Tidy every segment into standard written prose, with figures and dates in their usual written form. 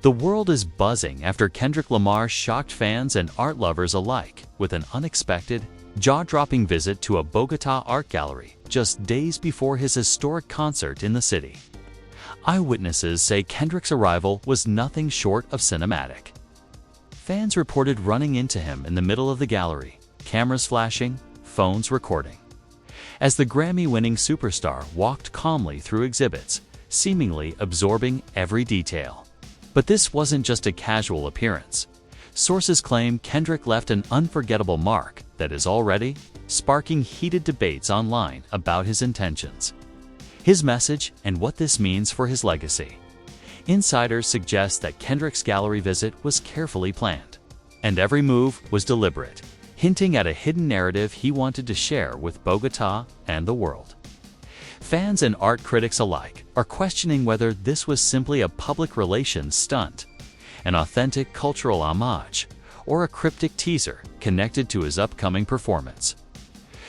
The world is buzzing after Kendrick Lamar shocked fans and art lovers alike with an unexpected, jaw-dropping visit to a Bogotá art gallery just days before his historic concert in the city. Eyewitnesses say Kendrick's arrival was nothing short of cinematic. Fans reported running into him in the middle of the gallery, cameras flashing, phones recording. As the Grammy-winning superstar walked calmly through exhibits, seemingly absorbing every detail. But this wasn't just a casual appearance. Sources claim Kendrick left an unforgettable mark that is already sparking heated debates online about his intentions, his message, and what this means for his legacy. Insiders suggest that Kendrick's gallery visit was carefully planned, and every move was deliberate, hinting at a hidden narrative he wanted to share with Bogotá and the world. Fans and art critics alike are questioning whether this was simply a public relations stunt, an authentic cultural homage, or a cryptic teaser connected to his upcoming performance.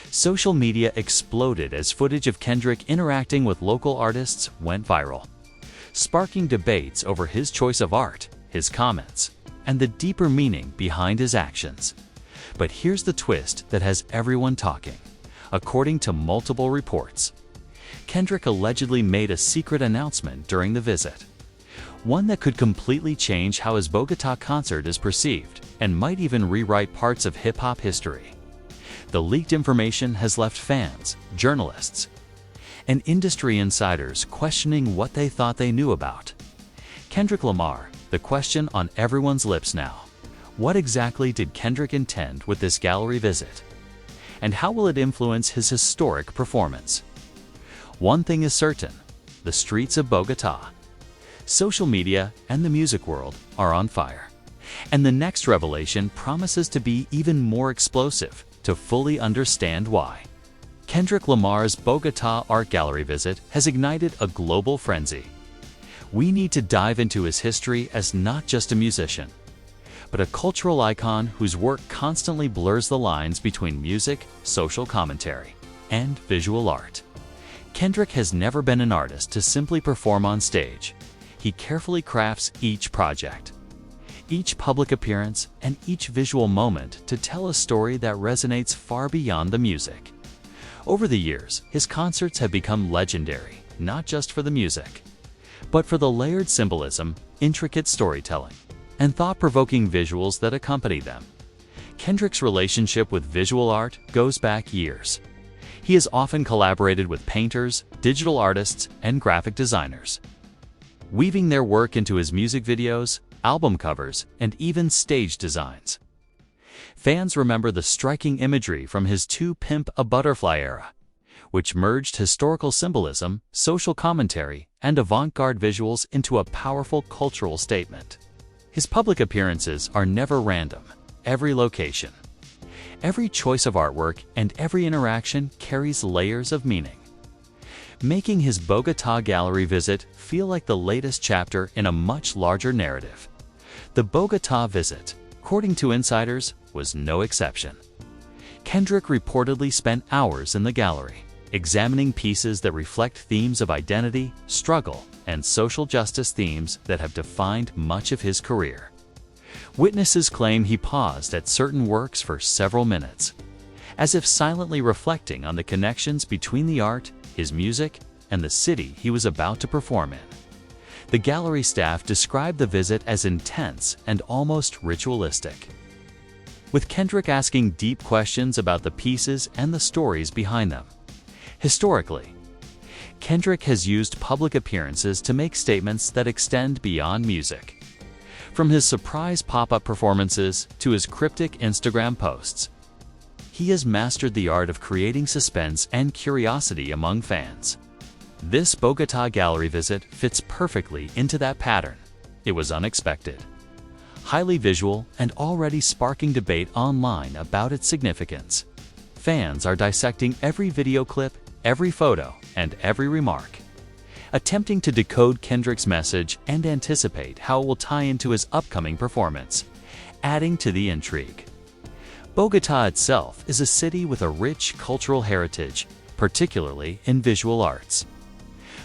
Social media exploded as footage of Kendrick interacting with local artists went viral, sparking debates over his choice of art, his comments, and the deeper meaning behind his actions. But here's the twist that has everyone talking. According to multiple reports, Kendrick allegedly made a secret announcement during the visit, one that could completely change how his Bogotá concert is perceived and might even rewrite parts of hip-hop history. The leaked information has left fans, journalists, and industry insiders questioning what they thought they knew about Kendrick Lamar. The question on everyone's lips now: what exactly did Kendrick intend with this gallery visit? And how will it influence his historic performance? One thing is certain: the streets of Bogotá, social media, and the music world are on fire. And the next revelation promises to be even more explosive. To fully understand why, Kendrick Lamar's Bogotá art gallery visit has ignited a global frenzy. We need to dive into his history as not just a musician, but a cultural icon whose work constantly blurs the lines between music, social commentary, and visual art. Kendrick has never been an artist to simply perform on stage. He carefully crafts each project, each public appearance, and each visual moment to tell a story that resonates far beyond the music. Over the years, his concerts have become legendary, not just for the music, but for the layered symbolism, intricate storytelling, and thought-provoking visuals that accompany them. Kendrick's relationship with visual art goes back years. He has often collaborated with painters, digital artists, and graphic designers, weaving their work into his music videos, album covers, and even stage designs. Fans remember the striking imagery from his To Pimp a Butterfly era, which merged historical symbolism, social commentary, and avant-garde visuals into a powerful cultural statement. His public appearances are never random. Every location, every choice of artwork, and every interaction carries layers of meaning, making his Bogotá gallery visit feel like the latest chapter in a much larger narrative. The Bogotá visit, according to insiders, was no exception. Kendrick reportedly spent hours in the gallery, examining pieces that reflect themes of identity, struggle, and social justice, themes that have defined much of his career. Witnesses claim he paused at certain works for several minutes, as if silently reflecting on the connections between the art, his music, and the city he was about to perform in. The gallery staff described the visit as intense and almost ritualistic, with Kendrick asking deep questions about the pieces and the stories behind them. Historically, Kendrick has used public appearances to make statements that extend beyond music. From his surprise pop-up performances to his cryptic Instagram posts, he has mastered the art of creating suspense and curiosity among fans. This Bogotá gallery visit fits perfectly into that pattern. It was unexpected, highly visual, and already sparking debate online about its significance. Fans are dissecting every video clip, every photo, and every remark, attempting to decode Kendrick's message and anticipate how it will tie into his upcoming performance, adding to the intrigue. Bogotá itself is a city with a rich cultural heritage, particularly in visual arts.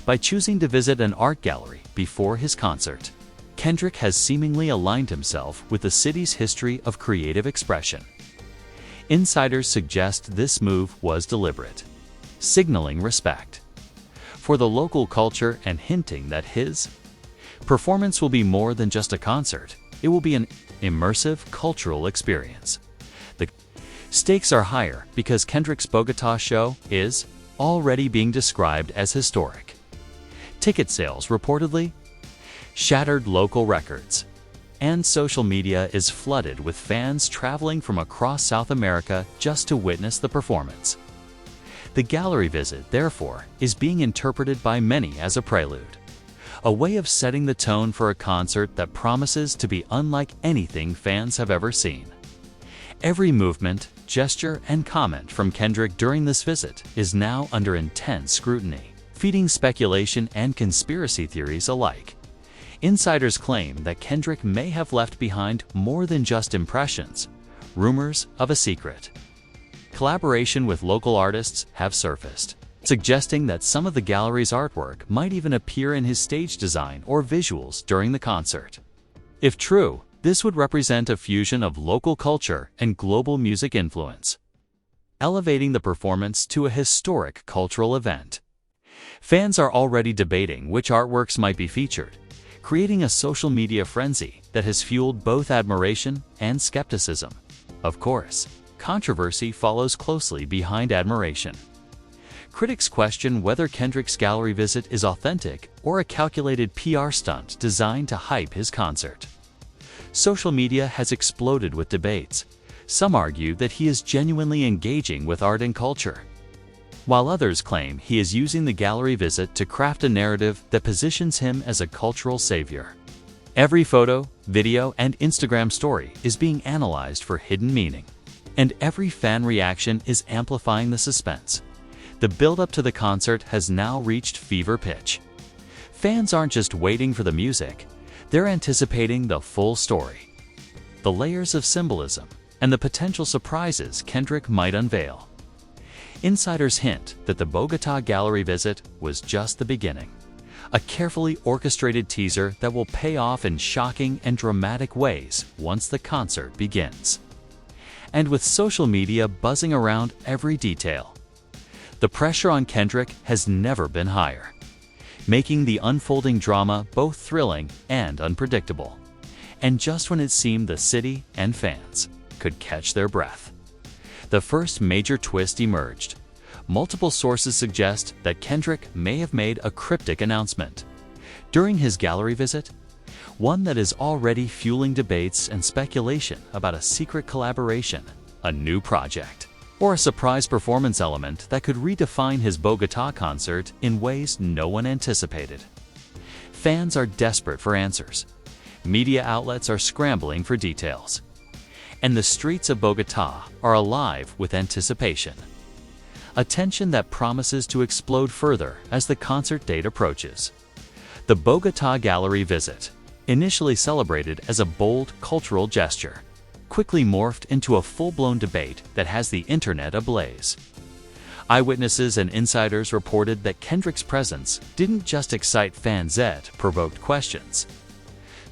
By choosing to visit an art gallery before his concert, Kendrick has seemingly aligned himself with the city's history of creative expression. Insiders suggest this move was deliberate, signaling respect for the local culture and hinting that his performance will be more than just a concert. It will be an immersive cultural experience. The stakes are higher because Kendrick's Bogotá show is already being described as historic. Ticket sales reportedly shattered local records, and social media is flooded with fans traveling from across South America just to witness the performance. The gallery visit, therefore, is being interpreted by many as a prelude, a way of setting the tone for a concert that promises to be unlike anything fans have ever seen. Every movement, gesture, and comment from Kendrick during this visit is now under intense scrutiny, feeding speculation and conspiracy theories alike. Insiders claim that Kendrick may have left behind more than just impressions, rumors of a secret collaboration with local artists have surfaced, suggesting that some of the gallery's artwork might even appear in his stage design or visuals during the concert. If true, this would represent a fusion of local culture and global music influence, elevating the performance to a historic cultural event. Fans are already debating which artworks might be featured, creating a social media frenzy that has fueled both admiration and skepticism. Of course, controversy follows closely behind admiration. Critics question whether Kendrick's gallery visit is authentic or a calculated PR stunt designed to hype his concert. Social media has exploded with debates. Some argue that he is genuinely engaging with art and culture, while others claim he is using the gallery visit to craft a narrative that positions him as a cultural savior. Every photo, video, and Instagram story is being analyzed for hidden meaning, and every fan reaction is amplifying the suspense. The build-up to the concert has now reached fever pitch. Fans aren't just waiting for the music, they're anticipating the full story, the layers of symbolism, and the potential surprises Kendrick might unveil. Insiders hint that the Bogotá gallery visit was just the beginning, a carefully orchestrated teaser that will pay off in shocking and dramatic ways once the concert begins. And with social media buzzing around every detail, the pressure on Kendrick has never been higher, making the unfolding drama both thrilling and unpredictable. And just when it seemed the city and fans could catch their breath, the first major twist emerged. Multiple sources suggest that Kendrick may have made a cryptic announcement during his gallery visit, one that is already fueling debates and speculation about a secret collaboration, a new project, or a surprise performance element that could redefine his Bogotá concert in ways no one anticipated. Fans are desperate for answers. Media outlets are scrambling for details, and the streets of Bogotá are alive with anticipation, a tension that promises to explode further as the concert date approaches. The Bogotá gallery visit, initially celebrated as a bold cultural gesture, quickly morphed into a full-blown debate that has the internet ablaze. Eyewitnesses and insiders reported that Kendrick's presence didn't just excite fans, it provoked questions,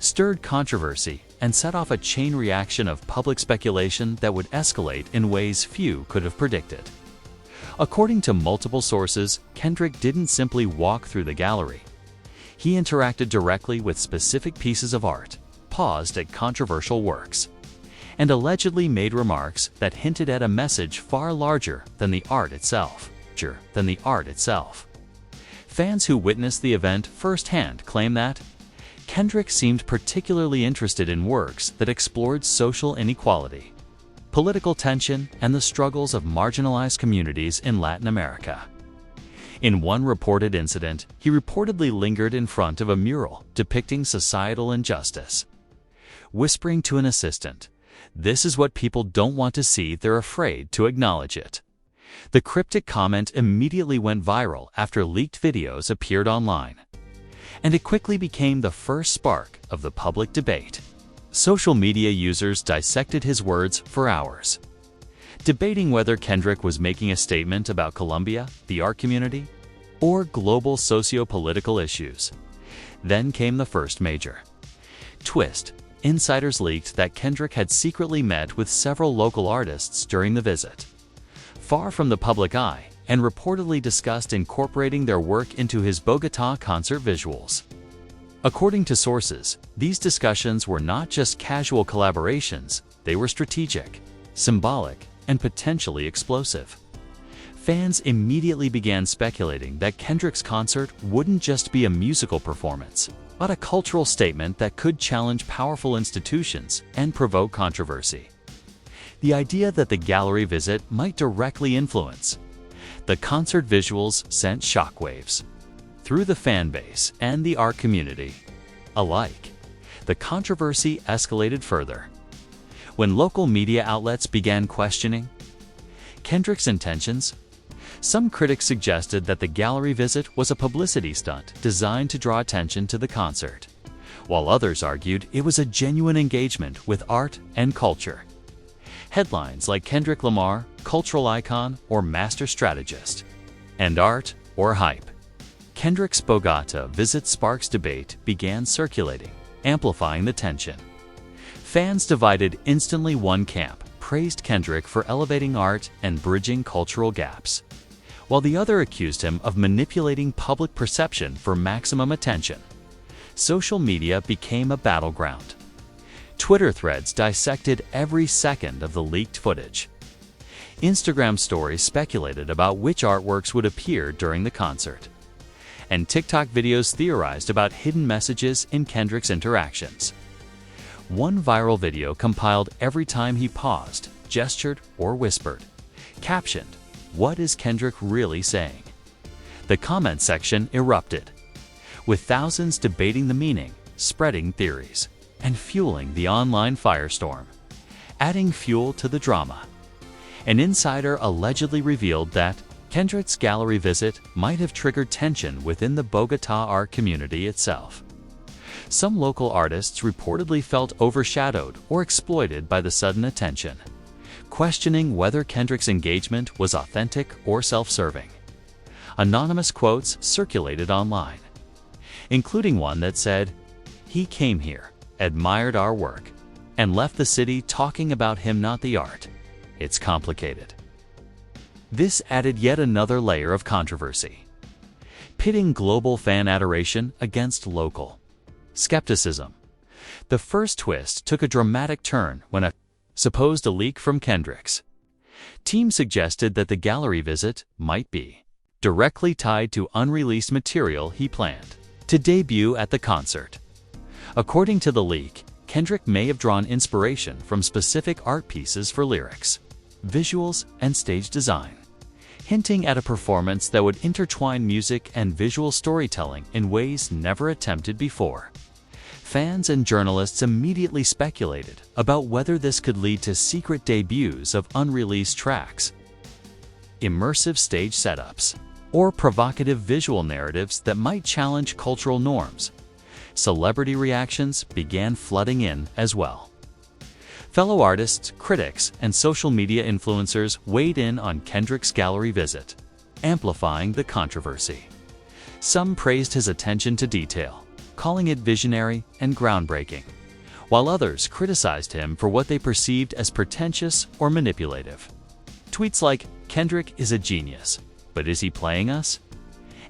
stirred controversy, and set off a chain reaction of public speculation that would escalate in ways few could have predicted. According to multiple sources, Kendrick didn't simply walk through the gallery. He interacted directly with specific pieces of art, paused at controversial works, and allegedly made remarks that hinted at a message far larger than the art itself. Fans who witnessed the event firsthand claim that Kendrick seemed particularly interested in works that explored social inequality, political tension, and the struggles of marginalized communities in Latin America. In one reported incident, he reportedly lingered in front of a mural depicting societal injustice, whispering to an assistant, "This is what people don't want to see, they're afraid to acknowledge it." The cryptic comment immediately went viral after leaked videos appeared online, and it quickly became the first spark of the public debate. Social media users dissected his words for hours, debating whether Kendrick was making a statement about Colombia, the art community, or global socio-political issues. Then came the first major Twist: insiders leaked that Kendrick had secretly met with several local artists during the visit, far from the public eye, and reportedly discussed incorporating their work into his Bogotá concert visuals. According to sources, these discussions were not just casual collaborations, they were strategic, symbolic, and potentially explosive. Fans immediately began speculating that Kendrick's concert wouldn't just be a musical performance, but a cultural statement that could challenge powerful institutions and provoke controversy. The idea that the gallery visit might directly influence the concert visuals sent shockwaves through the fan base and the art community alike. The controversy escalated further when local media outlets began questioning Kendrick's intentions. Some critics suggested that the gallery visit was a publicity stunt designed to draw attention to the concert, while others argued it was a genuine engagement with art and culture. Headlines like Kendrick Lamar, cultural icon or master strategist, and art or hype. Kendrick's Bogotá visit sparks debate began circulating, amplifying the tension. Fans divided instantly. One camp praised Kendrick for elevating art and bridging cultural gaps, while the other accused him of manipulating public perception for maximum attention. Social media became a battleground. Twitter threads dissected every second of the leaked footage. Instagram stories speculated about which artworks would appear during the concert, and TikTok videos theorized about hidden messages in Kendrick's interactions. One viral video compiled every time he paused, gestured, or whispered, captioned, "What is Kendrick really saying?" The comment section erupted, with thousands debating the meaning, spreading theories, and fueling the online firestorm. Adding fuel to the drama, an insider allegedly revealed that Kendrick's gallery visit might have triggered tension within the Bogotá art community itself. Some local artists reportedly felt overshadowed or exploited by the sudden attention, questioning whether Kendrick's engagement was authentic or self-serving. Anonymous quotes circulated online, including one that said, "He came here, admired our work, and left the city talking about him, not the art. It's complicated." This added yet another layer of controversy, pitting global fan adoration against local skepticism. The first twist took a dramatic turn when a supposed leak from Kendrick's team suggested that the gallery visit might be directly tied to unreleased material he planned to debut at the concert. According to the leak, Kendrick may have drawn inspiration from specific art pieces for lyrics, visuals, and stage design, hinting at a performance that would intertwine music and visual storytelling in ways never attempted before. Fans and journalists immediately speculated about whether this could lead to secret debuts of unreleased tracks, immersive stage setups, or provocative visual narratives that might challenge cultural norms. Celebrity reactions began flooding in as well. Fellow artists, critics, and social media influencers weighed in on Kendrick's gallery visit, amplifying the controversy. Some praised his attention to detail, calling it visionary and groundbreaking, while others criticized him for what they perceived as pretentious or manipulative. Tweets like, "Kendrick is a genius, but is he playing us?"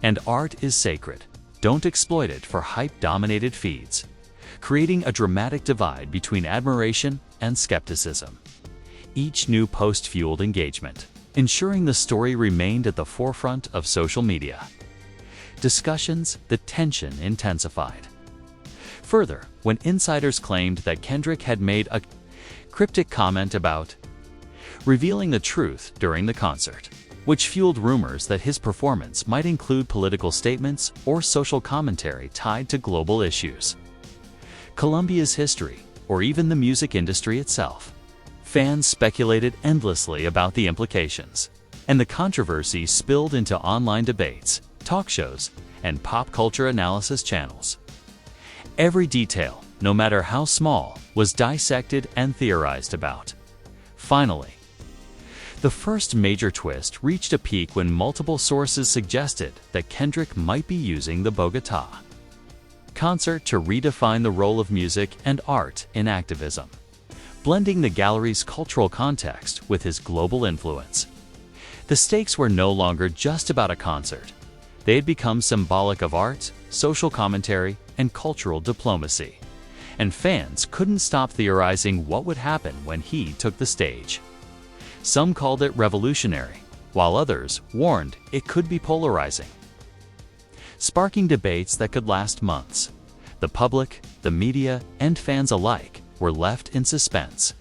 and "Art is sacred. Don't exploit it for hype-dominated feeds," creating a dramatic divide between admiration and skepticism. Each new post fueled engagement, ensuring the story remained at the forefront of social media discussions. The tension intensified further when insiders claimed that Kendrick had made a cryptic comment about revealing the truth during the concert, which fueled rumors that his performance might include political statements or social commentary tied to global issues, Colombia's history, or even the music industry itself. Fans speculated endlessly about the implications, and the controversy spilled into online debates, talk shows, and pop culture analysis channels. Every detail, no matter how small, was dissected and theorized about. Finally, the first major twist reached a peak when multiple sources suggested that Kendrick might be using the Bogotá concert to redefine the role of music and art in activism, blending the gallery's cultural context with his global influence. The stakes were no longer just about a concert. They had become symbolic of art, social commentary, and cultural diplomacy. And fans couldn't stop theorizing what would happen when he took the stage. Some called it revolutionary, while others warned it could be polarizing, sparking debates that could last months. The public, the media, and fans alike were left in suspense,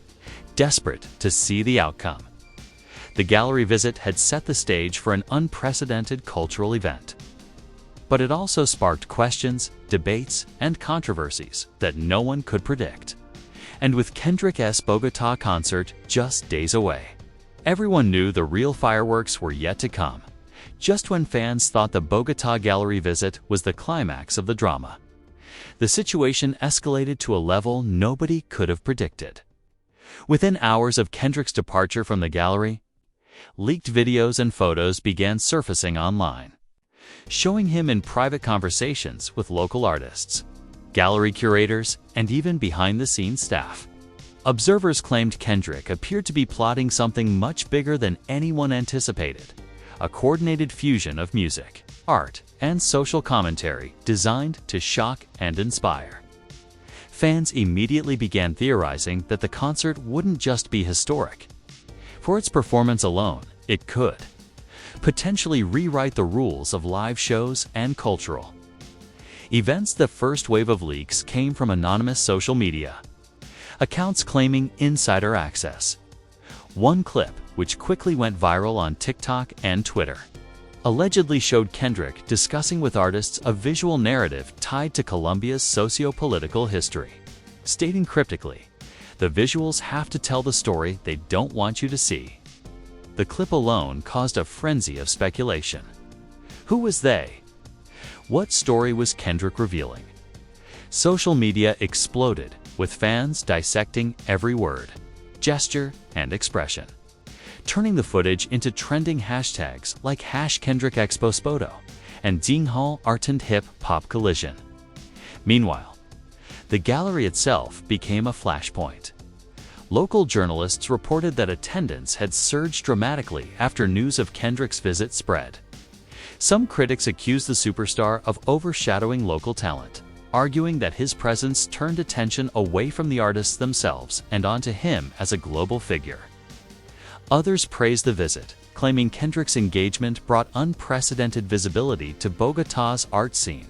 desperate to see the outcome. The gallery visit had set the stage for an unprecedented cultural event. But it also sparked questions, debates, and controversies that no one could predict. And with Kendrick's Bogotá concert just days away, everyone knew the real fireworks were yet to come. Just when fans thought the Bogotá gallery visit was the climax of the drama, the situation escalated to a level nobody could have predicted. Within hours of Kendrick's departure from the gallery, leaked videos and photos began surfacing online, showing him in private conversations with local artists, gallery curators, and even behind-the-scenes staff. Observers claimed Kendrick appeared to be plotting something much bigger than anyone anticipated, a coordinated fusion of music, art, and social commentary designed to shock and inspire. Fans immediately began theorizing that the concert wouldn't just be historic. For its performance alone, it could potentially rewrite the rules of live shows and cultural events. The first wave of leaks came from anonymous social media accounts claiming insider access. One clip, which quickly went viral on TikTok and Twitter, allegedly showed Kendrick discussing with artists a visual narrative tied to Colombia's socio-political history, stating cryptically, "The visuals have to tell the story they don't want you to see." The clip alone caused a frenzy of speculation. Who was they? What story was Kendrick revealing? Social media exploded, with fans dissecting every word, gesture, and expression, turning the footage into trending hashtags like #KendrickExpoSpoto and Dinghall Artand Hip Hop Collision. Meanwhile, the gallery itself became a flashpoint. Local journalists reported that attendance had surged dramatically after news of Kendrick's visit spread. Some critics accused the superstar of overshadowing local talent, arguing that his presence turned attention away from the artists themselves and onto him as a global figure. Others praised the visit, claiming Kendrick's engagement brought unprecedented visibility to Bogotá's art scene.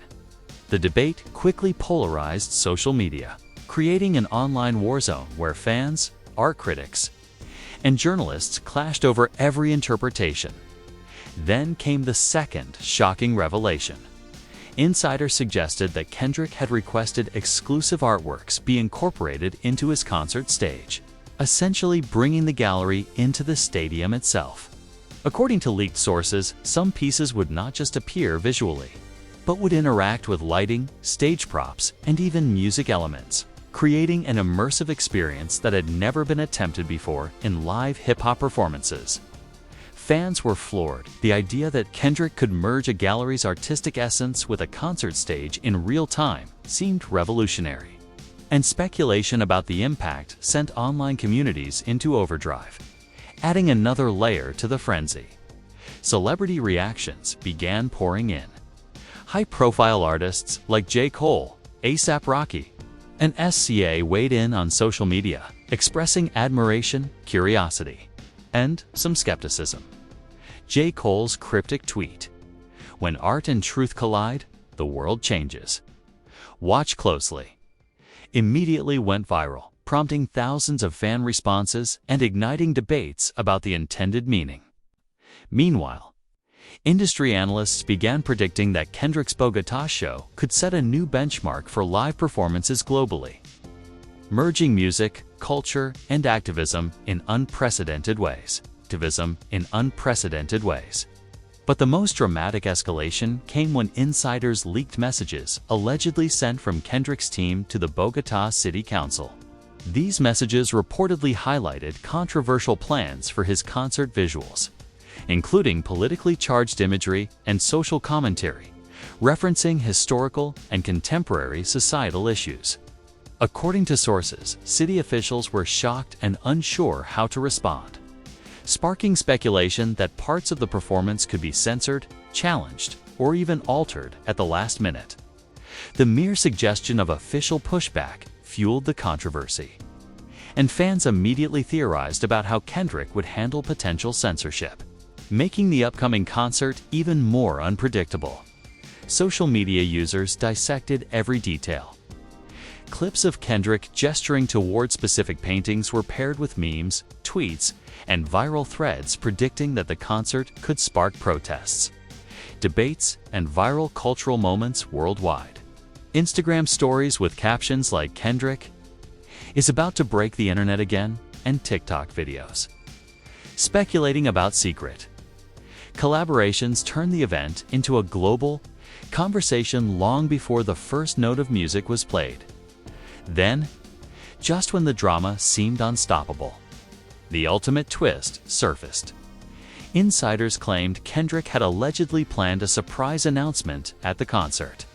The debate quickly polarized social media, creating an online war zone where fans, art critics, and journalists clashed over every interpretation. Then came the second shocking revelation. Insiders suggested that Kendrick had requested exclusive artworks be incorporated into his concert stage, essentially bringing the gallery into the stadium itself. According to leaked sources, some pieces would not just appear visually, but would interact with lighting, stage props, and even music elements, creating an immersive experience that had never been attempted before in live hip-hop performances. Fans were floored. The idea that Kendrick could merge a gallery's artistic essence with a concert stage in real time seemed revolutionary. And speculation about the impact sent online communities into overdrive, adding another layer to the frenzy. Celebrity reactions began pouring in. High-profile artists like J. Cole, A$AP Rocky, and SCA weighed in on social media, expressing admiration, curiosity, and some skepticism. J. Cole's cryptic tweet, "When art and truth collide, the world changes. Watch closely," immediately went viral, prompting thousands of fan responses and igniting debates about the intended meaning. Meanwhile, industry analysts began predicting that Kendrick's Bogotá show could set a new benchmark for live performances globally, merging music, culture, and activism in unprecedented ways. But the most dramatic escalation came when insiders leaked messages allegedly sent from Kendrick's team to the Bogotá City Council. These messages reportedly highlighted controversial plans for his concert visuals, including politically charged imagery and social commentary referencing historical and contemporary societal issues. According to sources, city officials were shocked and unsure how to respond, sparking speculation that parts of the performance could be censored, challenged, or even altered at the last minute. The mere suggestion of official pushback fueled the controversy, and fans immediately theorized about how Kendrick would handle potential censorship, making the upcoming concert even more unpredictable. Social media users dissected every detail. Clips of Kendrick gesturing toward specific paintings were paired with memes, tweets, and viral threads predicting that the concert could spark protests, debates, and viral cultural moments worldwide. Instagram stories with captions like "Kendrick is about to break the internet again," and TikTok videos speculating about secret collaborations turned the event into a global conversation long before the first note of music was played. Then, just when the drama seemed unstoppable, the ultimate twist surfaced. Insiders claimed Kendrick had allegedly planned a surprise announcement at the concert,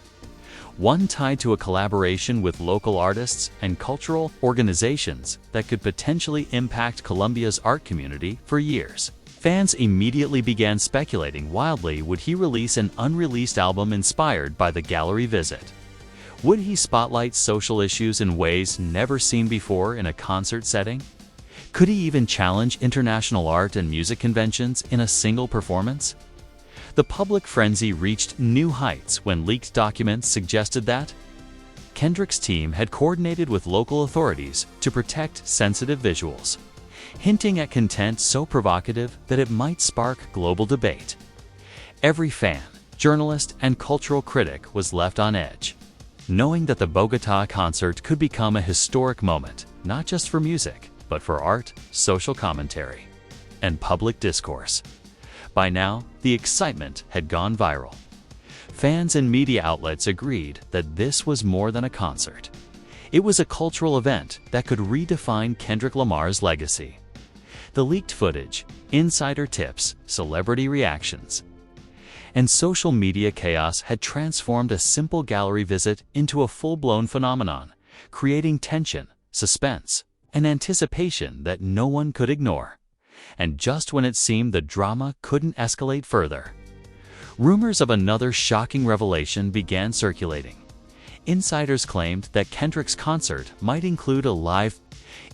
one tied to a collaboration with local artists and cultural organizations that could potentially impact Colombia's art community for years. Fans immediately began speculating wildly: would he release an unreleased album inspired by the gallery visit? Would he spotlight social issues in ways never seen before in a concert setting? Could he even challenge international art and music conventions in a single performance? The public frenzy reached new heights when leaked documents suggested that Kendrick's team had coordinated with local authorities to protect sensitive visuals, hinting at content so provocative that it might spark global debate. Every fan, journalist, and cultural critic was left on edge, knowing that the Bogotá concert could become a historic moment, not just for music, but for art, social commentary, and public discourse. By now, the excitement had gone viral. Fans and media outlets agreed that this was more than a concert. It was a cultural event that could redefine Kendrick Lamar's legacy. The leaked footage, insider tips, celebrity reactions, and social media chaos had transformed a simple gallery visit into a full-blown phenomenon, creating tension, suspense, and anticipation that no one could ignore. And just when it seemed the drama couldn't escalate further, rumors of another shocking revelation began circulating. Insiders claimed that Kendrick's concert might include a live,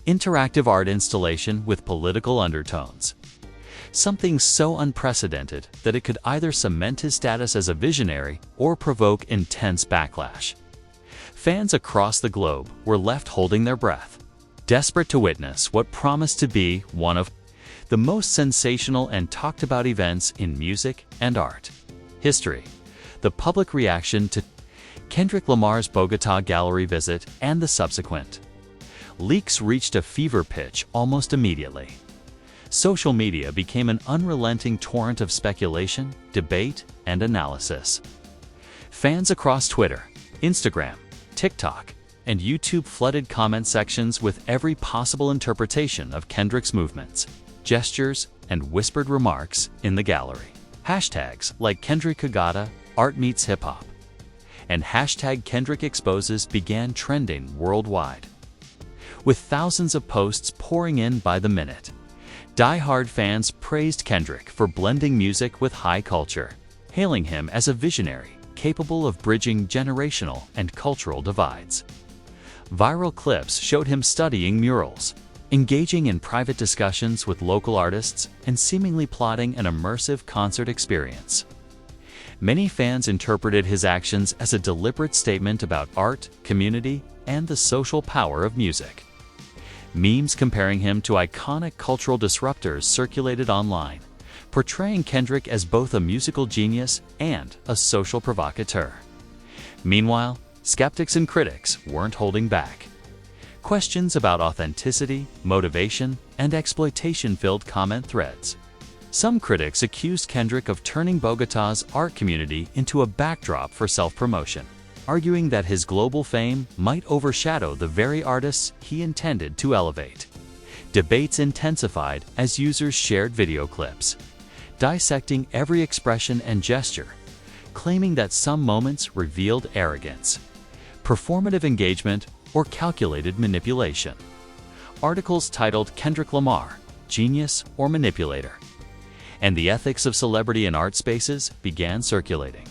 interactive art installation with political undertones, something so unprecedented that it could either cement his status as a visionary or provoke intense backlash. Fans across the globe were left holding their breath, desperate to witness what promised to be one of the most sensational and talked about events in music and art history. The public reaction to Kendrick Lamar's Bogotá gallery visit and the subsequent leaks reached a fever pitch almost immediately. Social media became an unrelenting torrent of speculation, debate, and analysis. Fans across Twitter, Instagram, TikTok, and YouTube flooded comment sections with every possible interpretation of Kendrick's movements, gestures, and whispered remarks in the gallery. Hashtags like Kendrick Kagata, Art Meets Hip Hop, and hashtag Kendrick Exposes began trending worldwide, with thousands of posts pouring in by the minute. Die-hard fans praised Kendrick for blending music with high culture, hailing him as a visionary capable of bridging generational and cultural divides. Viral clips showed him studying murals, engaging in private discussions with local artists, and seemingly plotting an immersive concert experience. Many fans interpreted his actions as a deliberate statement about art, community, and the social power of music. Memes comparing him to iconic cultural disruptors circulated online, portraying Kendrick as both a musical genius and a social provocateur. Meanwhile, skeptics and critics weren't holding back. Questions about authenticity, motivation, and exploitation filled comment threads. Some critics accused Kendrick of turning Bogotá's art community into a backdrop for self-promotion, arguing that his global fame might overshadow the very artists he intended to elevate. Debates intensified as users shared video clips, dissecting every expression and gesture, claiming that some moments revealed arrogance, performative engagement, or calculated manipulation. Articles titled Kendrick Lamar, Genius or Manipulator, and the ethics of celebrity in art spaces began circulating,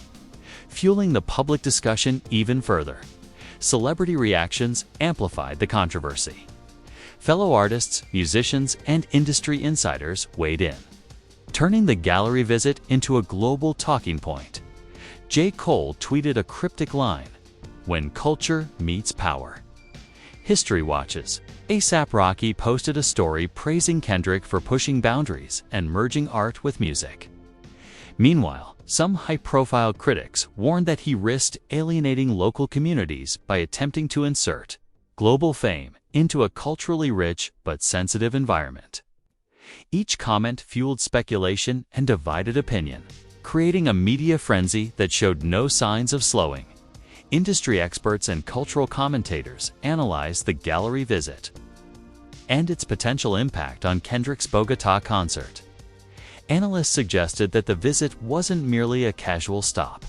fueling the public discussion even further. Celebrity reactions amplified the controversy. Fellow artists, musicians, and industry insiders weighed in, turning the gallery visit into a global talking point. J. Cole tweeted a cryptic line, "When culture meets power." History watches. A$AP Rocky posted a story praising Kendrick for pushing boundaries and merging art with music. Meanwhile, some high-profile critics warned that he risked alienating local communities by attempting to insert global fame into a culturally rich but sensitive environment. Each comment fueled speculation and divided opinion, creating a media frenzy that showed no signs of slowing. Industry experts and cultural commentators analyzed the gallery visit and its potential impact on Kendrick's Bogotá concert. Analysts suggested that the visit wasn't merely a casual stop,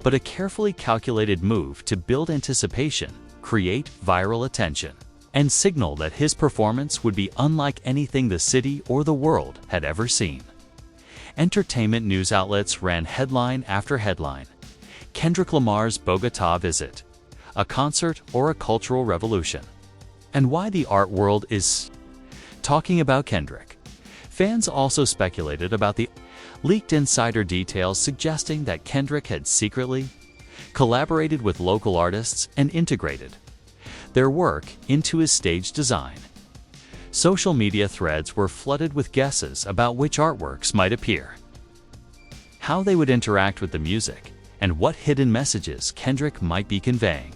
but a carefully calculated move to build anticipation, create viral attention, and signal that his performance would be unlike anything the city or the world had ever seen. Entertainment news outlets ran headline after headline. Kendrick Lamar's Bogotá visit, a concert or a cultural revolution. And why the art world is talking about Kendrick. Fans also speculated about the leaked insider details suggesting that Kendrick had secretly collaborated with local artists and integrated their work into his stage design. Social media threads were flooded with guesses about which artworks might appear, how they would interact with the music, and what hidden messages Kendrick might be conveying.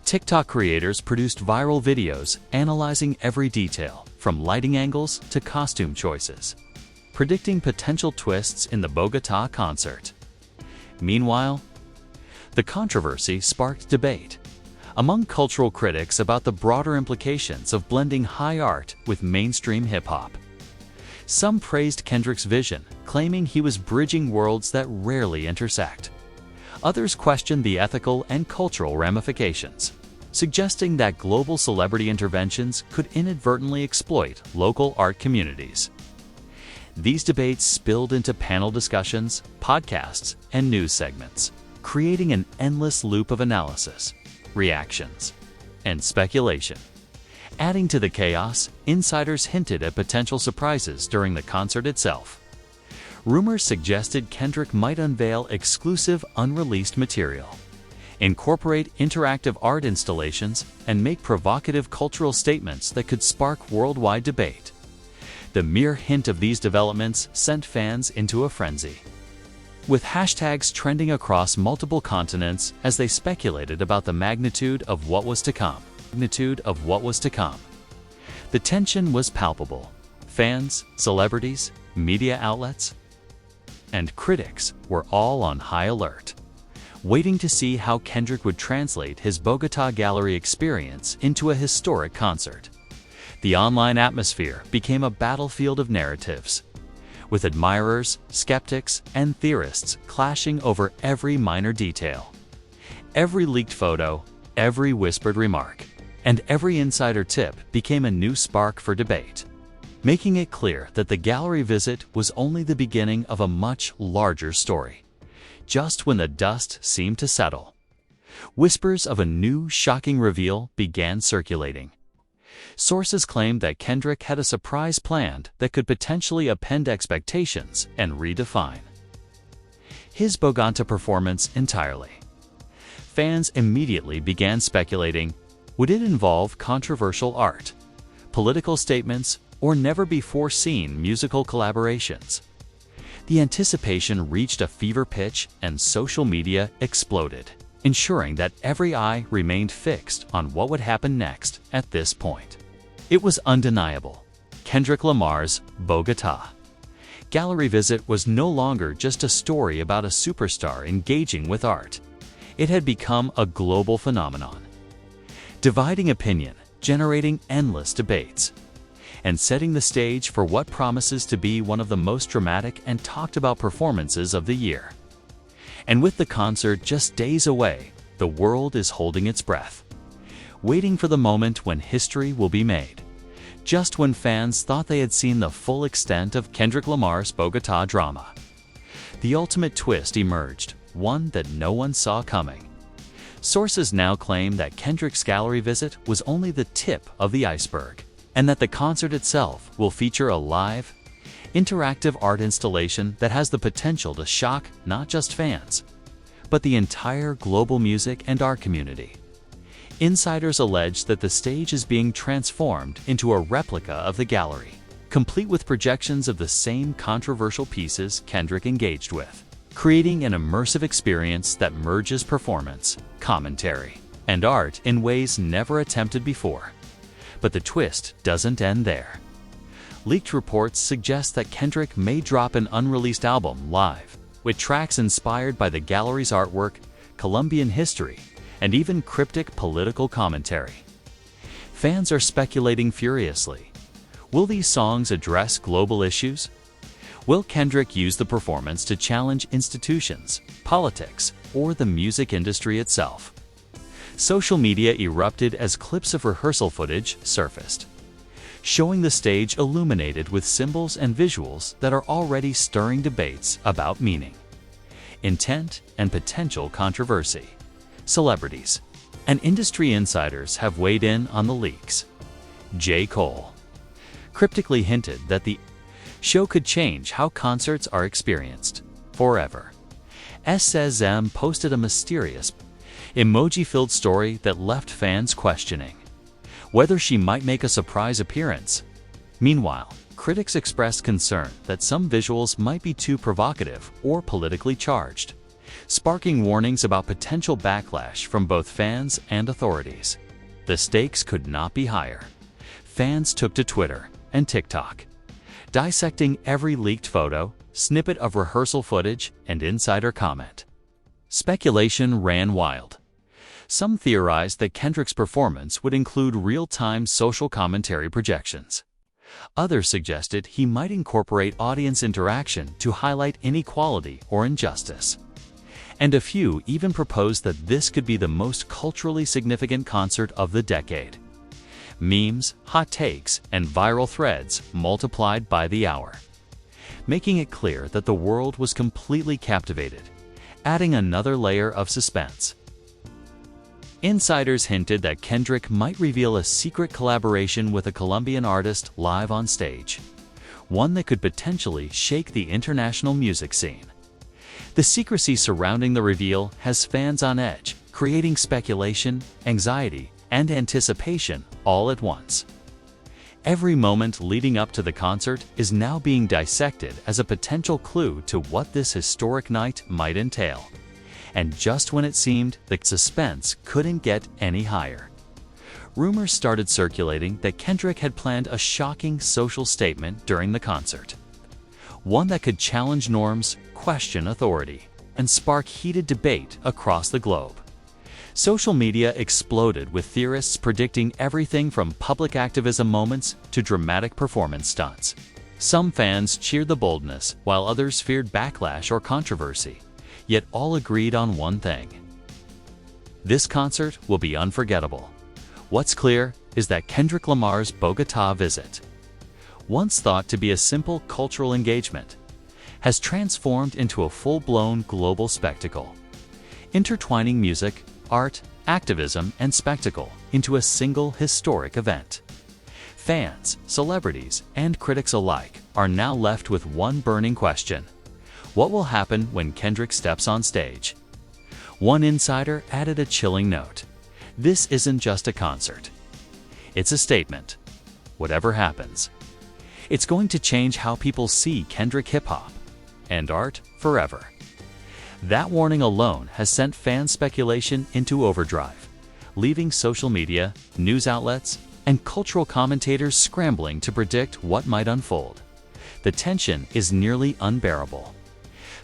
TikTok creators produced viral videos analyzing every detail, from lighting angles to costume choices, predicting potential twists in the Bogotá concert. Meanwhile, the controversy sparked debate among cultural critics about the broader implications of blending high art with mainstream hip-hop. Some praised Kendrick's vision, claiming he was bridging worlds that rarely intersect. Others questioned the ethical and cultural ramifications, suggesting that global celebrity interventions could inadvertently exploit local art communities. These debates spilled into panel discussions, podcasts, and news segments, creating an endless loop of analysis, reactions, and speculation. Adding to the chaos, insiders hinted at potential surprises during the concert itself. Rumors suggested Kendrick might unveil exclusive unreleased material, incorporate interactive art installations, and make provocative cultural statements that could spark worldwide debate. The mere hint of these developments sent fans into a frenzy, with hashtags trending across multiple continents as they speculated about the magnitude of what was to come. The tension was palpable. Fans, celebrities, media outlets, and critics were all on high alert, waiting to see how Kendrick would translate his Bogotá gallery experience into a historic concert. The online atmosphere became a battlefield of narratives, with admirers, skeptics, and theorists clashing over every minor detail. Every leaked photo, every whispered remark, and every insider tip became a new spark for debate, making it clear that the gallery visit was only the beginning of a much larger story. Just when the dust seemed to settle, whispers of a new, shocking reveal began circulating. Sources claimed that Kendrick had a surprise planned that could potentially upend expectations and redefine his Bogotá performance entirely. Fans immediately began speculating, would it involve controversial art, political statements, or never-before-seen musical collaborations? The anticipation reached a fever pitch and social media exploded, ensuring that every eye remained fixed on what would happen next at this point. It was undeniable. Kendrick Lamar's Bogotá gallery visit was no longer just a story about a superstar engaging with art. It had become a global phenomenon, dividing opinion, generating endless debates, and setting the stage for what promises to be one of the most dramatic and talked about performances of the year. And with the concert just days away, the world is holding its breath, waiting for the moment when history will be made. Just when fans thought they had seen the full extent of Kendrick Lamar's Bogotá drama, the ultimate twist emerged, one that no one saw coming. Sources now claim that Kendrick's gallery visit was only the tip of the iceberg, and that the concert itself will feature a live, interactive art installation that has the potential to shock not just fans, but the entire global music and art community. Insiders allege that the stage is being transformed into a replica of the gallery, complete with projections of the same controversial pieces Kendrick engaged with, creating an immersive experience that merges performance, commentary, and art in ways never attempted before. But the twist doesn't end there. Leaked reports suggest that Kendrick may drop an unreleased album live, with tracks inspired by the gallery's artwork, Colombian history, and even cryptic political commentary. Fans are speculating furiously. Will these songs address global issues? Will Kendrick use the performance to challenge institutions, politics, or the music industry itself? Social media erupted as clips of rehearsal footage surfaced, showing the stage illuminated with symbols and visuals that are already stirring debates about meaning, intent, and potential controversy. Celebrities and industry insiders have weighed in on the leaks. J. Cole cryptically hinted that the show could change how concerts are experienced forever. SSM posted a mysterious, emoji-filled story that left fans questioning whether she might make a surprise appearance. Meanwhile, critics expressed concern that some visuals might be too provocative or politically charged, sparking warnings about potential backlash from both fans and authorities. The stakes could not be higher. Fans took to Twitter and TikTok, dissecting every leaked photo, snippet of rehearsal footage, and insider comment. Speculation ran wild. Some theorized that Kendrick's performance would include real-time social commentary projections. Others suggested he might incorporate audience interaction to highlight inequality or injustice. And a few even proposed that this could be the most culturally significant concert of the decade. Memes, hot takes, and viral threads multiplied by the hour, making it clear that the world was completely captivated, adding another layer of suspense. Insiders hinted that Kendrick might reveal a secret collaboration with a Colombian artist live on stage, one that could potentially shake the international music scene. The secrecy surrounding the reveal has fans on edge, creating speculation, anxiety, and anticipation all at once. Every moment leading up to the concert is now being dissected as a potential clue to what this historic night might entail. And just when it seemed the suspense couldn't get any higher, rumors started circulating that Kendrick had planned a shocking social statement during the concert, one that could challenge norms, question authority, and spark heated debate across the globe. Social media exploded with theorists predicting everything from public activism moments to dramatic performance stunts. Some fans cheered the boldness, while others feared backlash or controversy, yet all agreed on one thing: this concert will be unforgettable. What's clear is that Kendrick Lamar's Bogotá visit, once thought to be a simple cultural engagement, has transformed into a full-blown global spectacle, intertwining music, art, activism, and spectacle into a single historic event. Fans, celebrities, and critics alike are now left with one burning question: what will happen when Kendrick steps on stage? One insider added a chilling note: this isn't just a concert. It's a statement. Whatever happens, it's going to change how people see Kendrick hip-hop and art forever. That warning alone has sent fan speculation into overdrive, leaving social media, news outlets, and cultural commentators scrambling to predict what might unfold. The tension is nearly unbearable.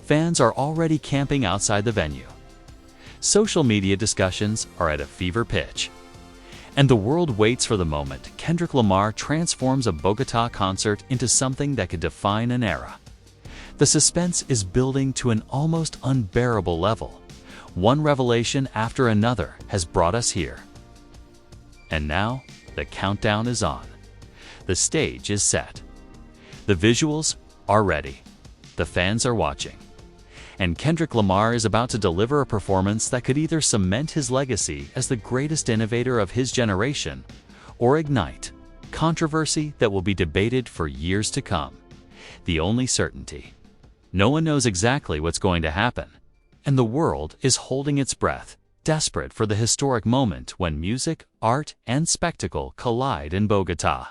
Fans are already camping outside the venue. Social media discussions are at a fever pitch. And the world waits for the moment Kendrick Lamar transforms a Bogotá concert into something that could define an era. The suspense is building to an almost unbearable level. One revelation after another has brought us here. And now, the countdown is on. The stage is set. The visuals are ready. The fans are watching. And Kendrick Lamar is about to deliver a performance that could either cement his legacy as the greatest innovator of his generation or ignite controversy that will be debated for years to come. The only certainty: no one knows exactly what's going to happen, and the world is holding its breath, desperate for the historic moment when music, art, and spectacle collide in Bogotá.